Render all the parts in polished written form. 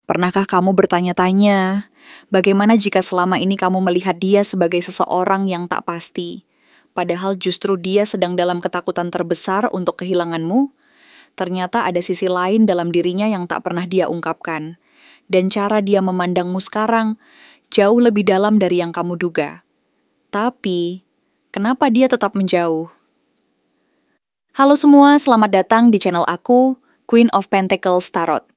Pernahkah kamu bertanya-tanya, bagaimana jika selama ini kamu melihat dia sebagai seseorang yang tak pasti, padahal justru dia sedang dalam ketakutan terbesar untuk kehilanganmu? Ternyata ada sisi lain dalam dirinya yang tak pernah dia ungkapkan, dan cara dia memandangmu sekarang jauh lebih dalam dari yang kamu duga. Tapi, kenapa dia tetap menjauh? Halo semua, selamat datang di channel aku, Queen of Pentacles Tarot.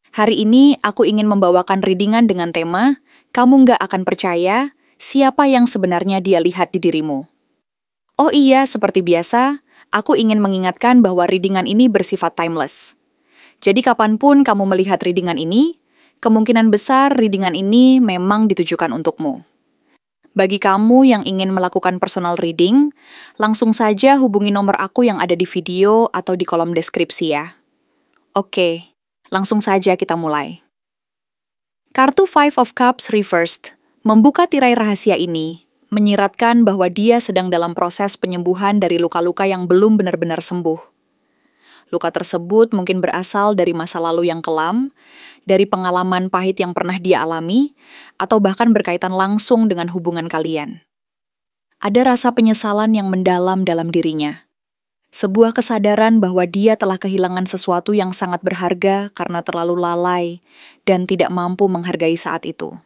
Hari ini aku ingin membawakan readingan dengan tema, kamu nggak akan percaya siapa yang sebenarnya dia lihat di dirimu. Oh iya, seperti biasa, aku ingin mengingatkan bahwa readingan ini bersifat timeless. Jadi kapanpun kamu melihat readingan ini, kemungkinan besar readingan ini memang ditujukan untukmu. Bagi kamu yang ingin melakukan personal reading, langsung saja hubungi nomor aku yang ada di video atau di kolom deskripsi ya. Oke. Langsung saja kita mulai. Kartu Five of Cups Reversed membuka tirai rahasia ini, menyiratkan bahwa dia sedang dalam proses penyembuhan dari luka-luka yang belum benar-benar sembuh. Luka tersebut mungkin berasal dari masa lalu yang kelam, dari pengalaman pahit yang pernah dia alami, atau bahkan berkaitan langsung dengan hubungan kalian. Ada rasa penyesalan yang mendalam dalam dirinya. Sebuah kesadaran bahwa dia telah kehilangan sesuatu yang sangat berharga karena terlalu lalai dan tidak mampu menghargai saat itu.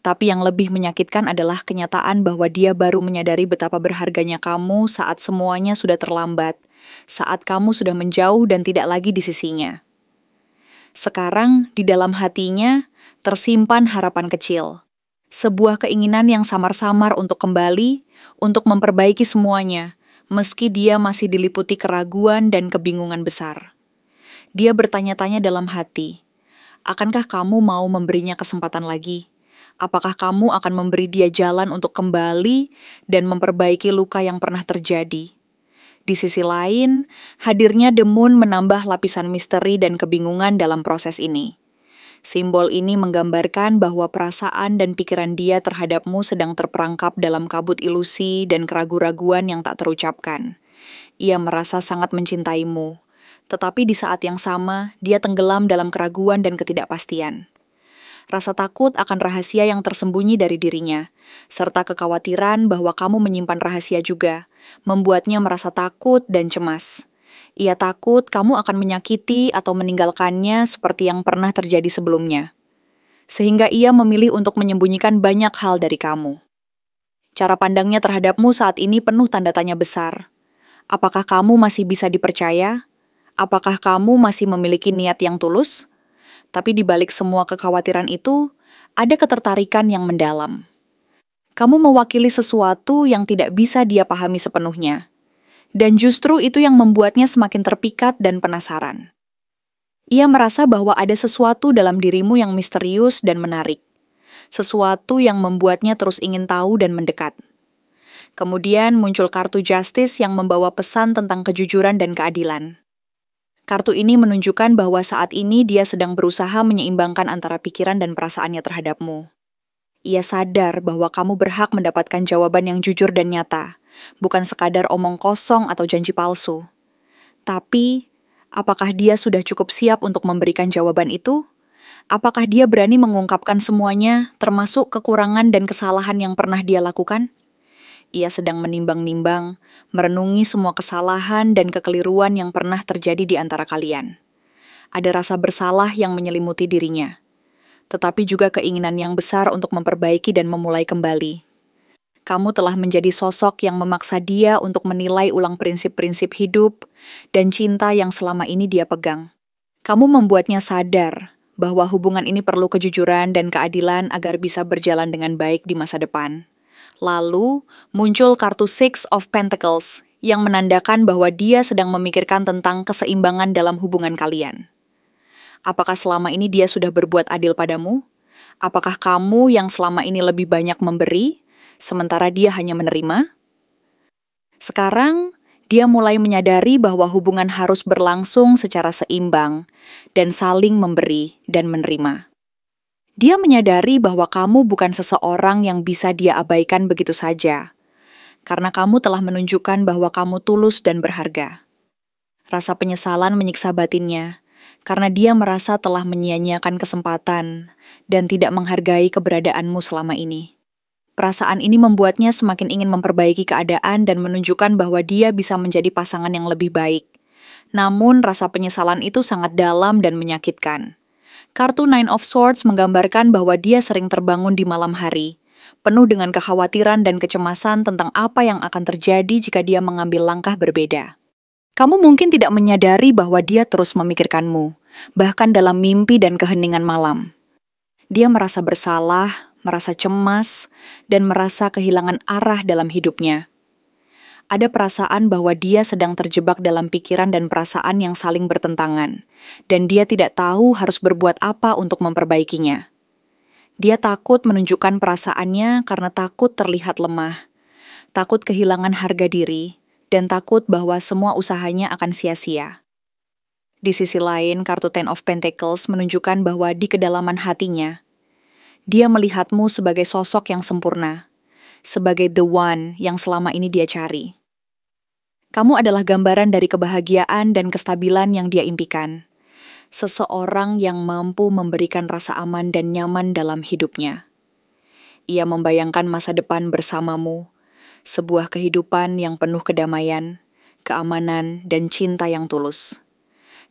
Tapi yang lebih menyakitkan adalah kenyataan bahwa dia baru menyadari betapa berharganya kamu saat semuanya sudah terlambat, saat kamu sudah menjauh dan tidak lagi di sisinya. Sekarang, di dalam hatinya, tersimpan harapan kecil. Sebuah keinginan yang samar-samar untuk kembali, untuk memperbaiki semuanya, meski dia masih diliputi keraguan dan kebingungan besar. Dia bertanya-tanya dalam hati, akankah kamu mau memberinya kesempatan lagi? Apakah kamu akan memberi dia jalan untuk kembali dan memperbaiki luka yang pernah terjadi? Di sisi lain, hadirnya The Moon menambah lapisan misteri dan kebingungan dalam proses ini. Simbol ini menggambarkan bahwa perasaan dan pikiran dia terhadapmu sedang terperangkap dalam kabut ilusi dan keraguan-raguan yang tak terucapkan. Ia merasa sangat mencintaimu, tetapi di saat yang sama, dia tenggelam dalam keraguan dan ketidakpastian. Rasa takut akan rahasia yang tersembunyi dari dirinya, serta kekhawatiran bahwa kamu menyimpan rahasia juga, membuatnya merasa takut dan cemas. Ia takut kamu akan menyakiti atau meninggalkannya seperti yang pernah terjadi sebelumnya. Sehingga ia memilih untuk menyembunyikan banyak hal dari kamu. Cara pandangnya terhadapmu saat ini penuh tanda tanya besar. Apakah kamu masih bisa dipercaya? Apakah kamu masih memiliki niat yang tulus? Tapi di balik semua kekhawatiran itu, ada ketertarikan yang mendalam. Kamu mewakili sesuatu yang tidak bisa dia pahami sepenuhnya. Dan justru itu yang membuatnya semakin terpikat dan penasaran. Ia merasa bahwa ada sesuatu dalam dirimu yang misterius dan menarik. Sesuatu yang membuatnya terus ingin tahu dan mendekat. Kemudian muncul kartu Justice yang membawa pesan tentang kejujuran dan keadilan. Kartu ini menunjukkan bahwa saat ini dia sedang berusaha menyeimbangkan antara pikiran dan perasaannya terhadapmu. Ia sadar bahwa kamu berhak mendapatkan jawaban yang jujur dan nyata, bukan sekadar omong kosong atau janji palsu. Tapi, apakah dia sudah cukup siap untuk memberikan jawaban itu? Apakah dia berani mengungkapkan semuanya, termasuk kekurangan dan kesalahan yang pernah dia lakukan? Ia sedang menimbang-nimbang, merenungi semua kesalahan dan kekeliruan yang pernah terjadi di antara kalian. Ada rasa bersalah yang menyelimuti dirinya, tetapi juga keinginan yang besar untuk memperbaiki dan memulai kembali. Kamu telah menjadi sosok yang memaksa dia untuk menilai ulang prinsip-prinsip hidup dan cinta yang selama ini dia pegang. Kamu membuatnya sadar bahwa hubungan ini perlu kejujuran dan keadilan agar bisa berjalan dengan baik di masa depan. Lalu, muncul kartu Six of Pentacles yang menandakan bahwa dia sedang memikirkan tentang keseimbangan dalam hubungan kalian. Apakah selama ini dia sudah berbuat adil padamu? Apakah kamu yang selama ini lebih banyak memberi, sementara dia hanya menerima? Sekarang, dia mulai menyadari bahwa hubungan harus berlangsung secara seimbang dan saling memberi dan menerima. Dia menyadari bahwa kamu bukan seseorang yang bisa dia abaikan begitu saja, karena kamu telah menunjukkan bahwa kamu tulus dan berharga. Rasa penyesalan menyiksa batinnya, karena dia merasa telah menyia-nyiakan kesempatan dan tidak menghargai keberadaanmu selama ini. Perasaan ini membuatnya semakin ingin memperbaiki keadaan dan menunjukkan bahwa dia bisa menjadi pasangan yang lebih baik. Namun, rasa penyesalan itu sangat dalam dan menyakitkan. Kartu Nine of Swords menggambarkan bahwa dia sering terbangun di malam hari, penuh dengan kekhawatiran dan kecemasan tentang apa yang akan terjadi jika dia mengambil langkah berbeda. Kamu mungkin tidak menyadari bahwa dia terus memikirkanmu, bahkan dalam mimpi dan keheningan malam. Dia merasa bersalah, merasa cemas, dan merasa kehilangan arah dalam hidupnya. Ada perasaan bahwa dia sedang terjebak dalam pikiran dan perasaan yang saling bertentangan, dan dia tidak tahu harus berbuat apa untuk memperbaikinya. Dia takut menunjukkan perasaannya karena takut terlihat lemah, takut kehilangan harga diri, dan takut bahwa semua usahanya akan sia-sia. Di sisi lain, kartu Ten of Pentacles menunjukkan bahwa di kedalaman hatinya, dia melihatmu sebagai sosok yang sempurna, sebagai the one yang selama ini dia cari. Kamu adalah gambaran dari kebahagiaan dan kestabilan yang dia impikan. Seseorang yang mampu memberikan rasa aman dan nyaman dalam hidupnya. Ia membayangkan masa depan bersamamu, sebuah kehidupan yang penuh kedamaian, keamanan, dan cinta yang tulus.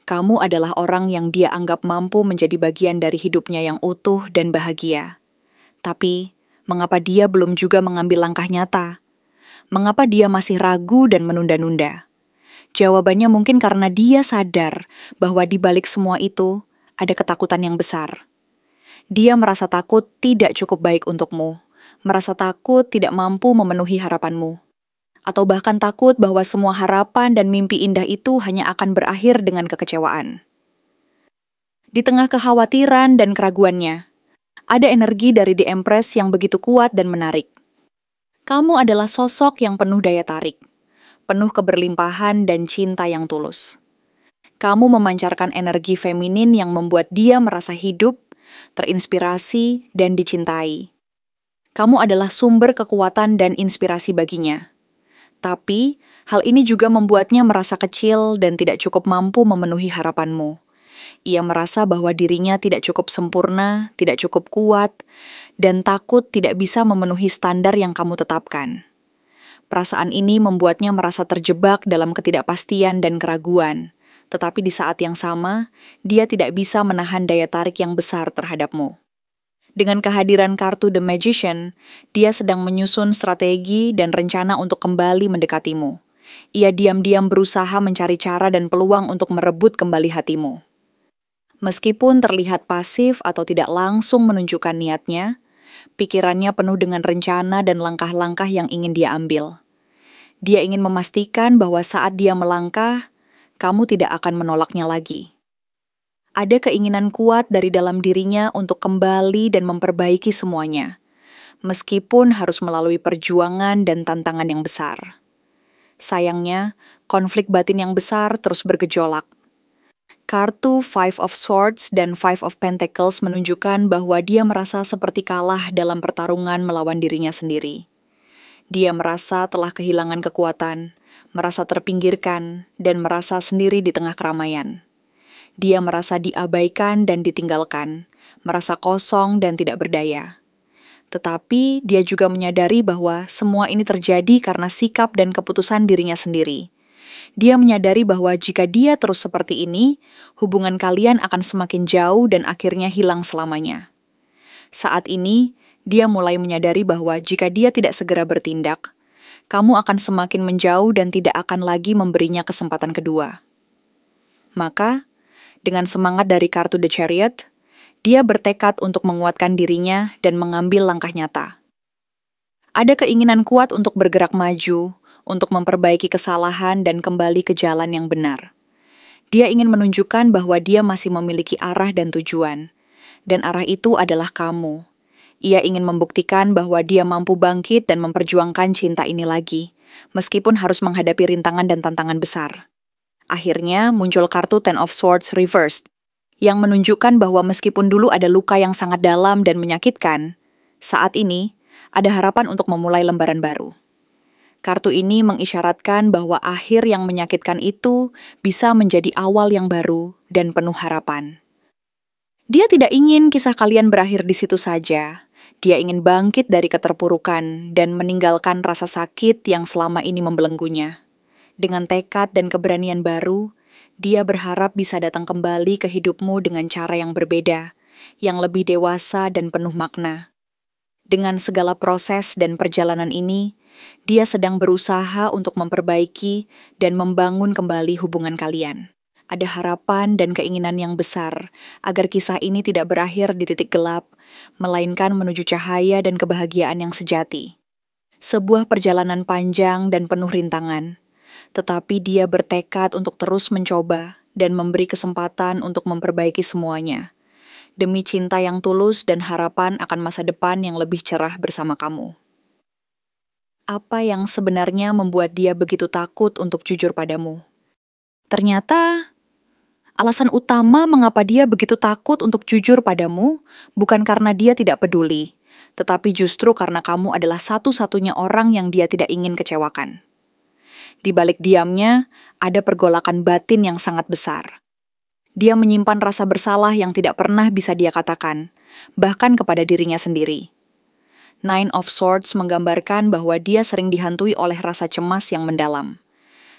Kamu adalah orang yang dia anggap mampu menjadi bagian dari hidupnya yang utuh dan bahagia. Tapi, mengapa dia belum juga mengambil langkah nyata? Mengapa dia masih ragu dan menunda-nunda? Jawabannya mungkin karena dia sadar bahwa di balik semua itu ada ketakutan yang besar. Dia merasa takut tidak cukup baik untukmu, merasa takut tidak mampu memenuhi harapanmu, atau bahkan takut bahwa semua harapan dan mimpi indah itu hanya akan berakhir dengan kekecewaan. Di tengah kekhawatiran dan keraguannya, ada energi dari The Empress yang begitu kuat dan menarik. Kamu adalah sosok yang penuh daya tarik, penuh keberlimpahan dan cinta yang tulus. Kamu memancarkan energi feminin yang membuat dia merasa hidup, terinspirasi, dan dicintai. Kamu adalah sumber kekuatan dan inspirasi baginya. Tapi, hal ini juga membuatnya merasa kecil dan tidak cukup mampu memenuhi harapanmu. Ia merasa bahwa dirinya tidak cukup sempurna, tidak cukup kuat, dan takut tidak bisa memenuhi standar yang kamu tetapkan. Perasaan ini membuatnya merasa terjebak dalam ketidakpastian dan keraguan, tetapi di saat yang sama, dia tidak bisa menahan daya tarik yang besar terhadapmu. Dengan kehadiran kartu The Magician, dia sedang menyusun strategi dan rencana untuk kembali mendekatimu. Ia diam-diam berusaha mencari cara dan peluang untuk merebut kembali hatimu. Meskipun terlihat pasif atau tidak langsung menunjukkan niatnya, pikirannya penuh dengan rencana dan langkah-langkah yang ingin dia ambil. Dia ingin memastikan bahwa saat dia melangkah, kamu tidak akan menolaknya lagi. Ada keinginan kuat dari dalam dirinya untuk kembali dan memperbaiki semuanya, meskipun harus melalui perjuangan dan tantangan yang besar. Sayangnya, konflik batin yang besar terus bergejolak. Kartu Five of Swords dan Five of Pentacles menunjukkan bahwa dia merasa seperti kalah dalam pertarungan melawan dirinya sendiri. Dia merasa telah kehilangan kekuatan, merasa terpinggirkan, dan merasa sendiri di tengah keramaian. Dia merasa diabaikan dan ditinggalkan, merasa kosong dan tidak berdaya. Tetapi dia juga menyadari bahwa semua ini terjadi karena sikap dan keputusan dirinya sendiri. Dia menyadari bahwa jika dia terus seperti ini, hubungan kalian akan semakin jauh dan akhirnya hilang selamanya. Saat ini, dia mulai menyadari bahwa jika dia tidak segera bertindak, kamu akan semakin menjauh dan tidak akan lagi memberinya kesempatan kedua. Maka, dengan semangat dari kartu The Chariot, dia bertekad untuk menguatkan dirinya dan mengambil langkah nyata. Ada keinginan kuat untuk bergerak maju, untuk memperbaiki kesalahan dan kembali ke jalan yang benar. Dia ingin menunjukkan bahwa dia masih memiliki arah dan tujuan, dan arah itu adalah kamu. Ia ingin membuktikan bahwa dia mampu bangkit dan memperjuangkan cinta ini lagi, meskipun harus menghadapi rintangan dan tantangan besar. Akhirnya muncul kartu Ten of Swords Reversed, yang menunjukkan bahwa meskipun dulu ada luka yang sangat dalam dan menyakitkan, saat ini ada harapan untuk memulai lembaran baru. Kartu ini mengisyaratkan bahwa akhir yang menyakitkan itu bisa menjadi awal yang baru dan penuh harapan. Dia tidak ingin kisah kalian berakhir di situ saja. Dia ingin bangkit dari keterpurukan dan meninggalkan rasa sakit yang selama ini membelenggunya. Dengan tekad dan keberanian baru, dia berharap bisa datang kembali ke hidupmu dengan cara yang berbeda, yang lebih dewasa dan penuh makna. Dengan segala proses dan perjalanan ini, dia sedang berusaha untuk memperbaiki dan membangun kembali hubungan kalian. Ada harapan dan keinginan yang besar agar kisah ini tidak berakhir di titik gelap, melainkan menuju cahaya dan kebahagiaan yang sejati. Sebuah perjalanan panjang dan penuh rintangan, tetapi dia bertekad untuk terus mencoba dan memberi kesempatan untuk memperbaiki semuanya, demi cinta yang tulus dan harapan akan masa depan yang lebih cerah bersama kamu. Apa yang sebenarnya membuat dia begitu takut untuk jujur padamu? Ternyata, alasan utama mengapa dia begitu takut untuk jujur padamu bukan karena dia tidak peduli, tetapi justru karena kamu adalah satu-satunya orang yang dia tidak ingin kecewakan. Di balik diamnya, ada pergolakan batin yang sangat besar. Dia menyimpan rasa bersalah yang tidak pernah bisa dia katakan, bahkan kepada dirinya sendiri. Nine of Swords menggambarkan bahwa dia sering dihantui oleh rasa cemas yang mendalam.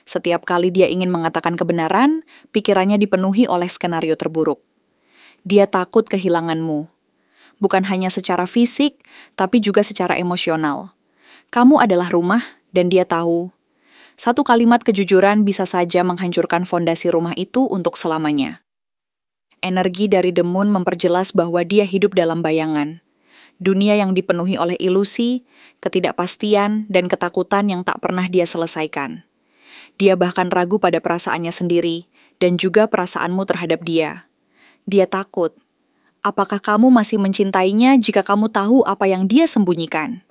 Setiap kali dia ingin mengatakan kebenaran, pikirannya dipenuhi oleh skenario terburuk. Dia takut kehilanganmu. Bukan hanya secara fisik, tapi juga secara emosional. Kamu adalah rumah, dan dia tahu. Satu kalimat kejujuran bisa saja menghancurkan fondasi rumah itu untuk selamanya. Energi dari The Moon memperjelas bahwa dia hidup dalam bayangan. Dunia yang dipenuhi oleh ilusi, ketidakpastian, dan ketakutan yang tak pernah dia selesaikan. Dia bahkan ragu pada perasaannya sendiri, dan juga perasaanmu terhadap dia. Dia takut. Apakah kamu masih mencintainya jika kamu tahu apa yang dia sembunyikan?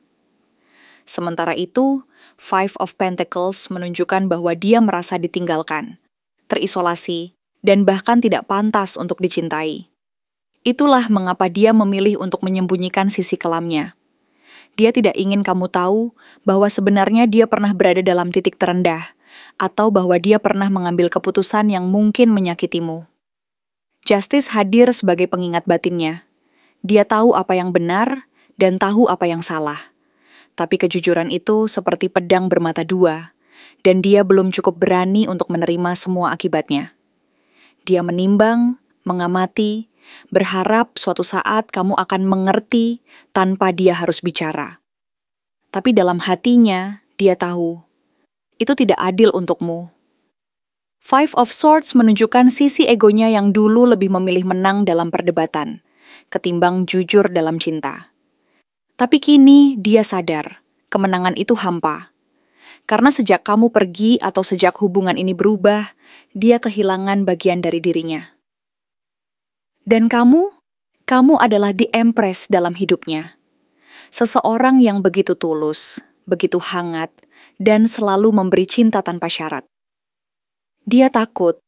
Sementara itu, Five of Pentacles menunjukkan bahwa dia merasa ditinggalkan, terisolasi, dan bahkan tidak pantas untuk dicintai. Itulah mengapa dia memilih untuk menyembunyikan sisi kelamnya. Dia tidak ingin kamu tahu bahwa sebenarnya dia pernah berada dalam titik terendah, atau bahwa dia pernah mengambil keputusan yang mungkin menyakitimu. Justice hadir sebagai pengingat batinnya. Dia tahu apa yang benar dan tahu apa yang salah. Tapi kejujuran itu seperti pedang bermata dua, dan dia belum cukup berani untuk menerima semua akibatnya. Dia menimbang, mengamati, berharap suatu saat kamu akan mengerti tanpa dia harus bicara. Tapi dalam hatinya, dia tahu, itu tidak adil untukmu. Five of Swords menunjukkan sisi egonya yang dulu lebih memilih menang dalam perdebatan, ketimbang jujur dalam cinta. Tapi kini dia sadar, kemenangan itu hampa. Karena sejak kamu pergi atau sejak hubungan ini berubah, dia kehilangan bagian dari dirinya. Dan kamu adalah the Empress dalam hidupnya. Seseorang yang begitu tulus, begitu hangat, dan selalu memberi cinta tanpa syarat. Dia takut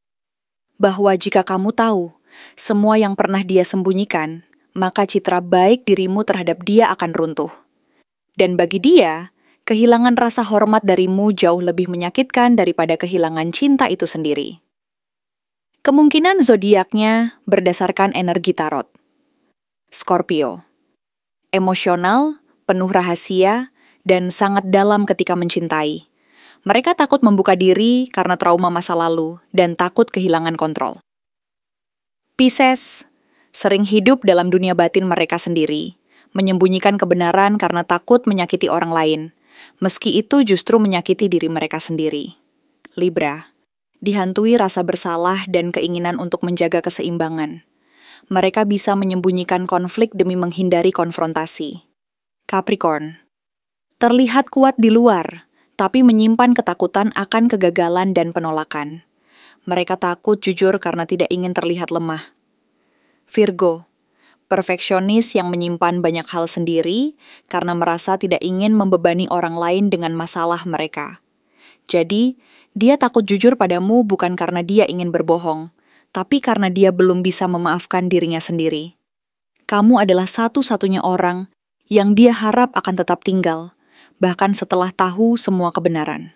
bahwa jika kamu tahu semua yang pernah dia sembunyikan, maka citra baik dirimu terhadap dia akan runtuh. Dan bagi dia, kehilangan rasa hormat darimu jauh lebih menyakitkan daripada kehilangan cinta itu sendiri. Kemungkinan zodiaknya berdasarkan energi tarot. Scorpio. Emosional, penuh rahasia, dan sangat dalam ketika mencintai. Mereka takut membuka diri karena trauma masa lalu dan takut kehilangan kontrol. Pisces, sering hidup dalam dunia batin mereka sendiri, menyembunyikan kebenaran karena takut menyakiti orang lain, meski itu justru menyakiti diri mereka sendiri. Libra, dihantui rasa bersalah dan keinginan untuk menjaga keseimbangan. Mereka bisa menyembunyikan konflik demi menghindari konfrontasi. Capricorn, terlihat kuat di luar, tapi menyimpan ketakutan akan kegagalan dan penolakan. Mereka takut jujur karena tidak ingin terlihat lemah. Virgo, perfeksionis yang menyimpan banyak hal sendiri karena merasa tidak ingin membebani orang lain dengan masalah mereka. Jadi, dia takut jujur padamu bukan karena dia ingin berbohong, tapi karena dia belum bisa memaafkan dirinya sendiri. Kamu adalah satu-satunya orang yang dia harap akan tetap tinggal, bahkan setelah tahu semua kebenaran.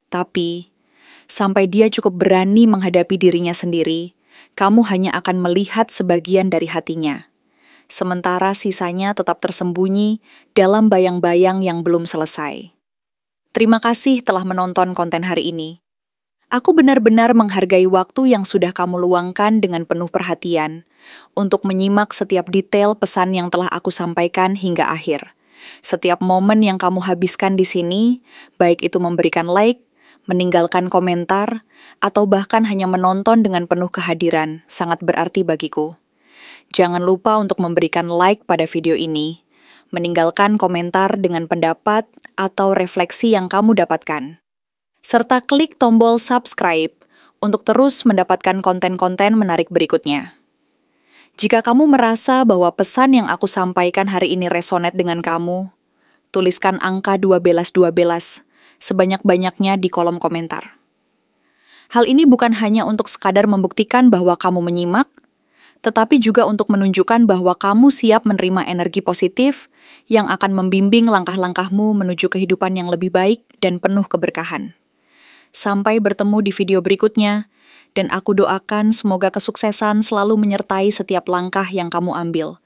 Tapi, sampai dia cukup berani menghadapi dirinya sendiri, kamu hanya akan melihat sebagian dari hatinya. Sementara sisanya tetap tersembunyi dalam bayang-bayang yang belum selesai. Terima kasih telah menonton konten hari ini. Aku benar-benar menghargai waktu yang sudah kamu luangkan dengan penuh perhatian untuk menyimak setiap detail pesan yang telah aku sampaikan hingga akhir. Setiap momen yang kamu habiskan di sini, baik itu memberikan like, meninggalkan komentar, atau bahkan hanya menonton dengan penuh kehadiran, sangat berarti bagiku. Jangan lupa untuk memberikan like pada video ini, meninggalkan komentar dengan pendapat atau refleksi yang kamu dapatkan, serta klik tombol subscribe untuk terus mendapatkan konten-konten menarik berikutnya. Jika kamu merasa bahwa pesan yang aku sampaikan hari ini resonate dengan kamu, tuliskan angka 12 sebanyak-banyaknya di kolom komentar. Hal ini bukan hanya untuk sekadar membuktikan bahwa kamu menyimak, tetapi juga untuk menunjukkan bahwa kamu siap menerima energi positif yang akan membimbing langkah-langkahmu menuju kehidupan yang lebih baik dan penuh keberkahan. Sampai bertemu di video berikutnya, dan aku doakan semoga kesuksesan selalu menyertai setiap langkah yang kamu ambil,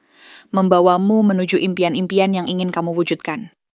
membawamu menuju impian-impian yang ingin kamu wujudkan.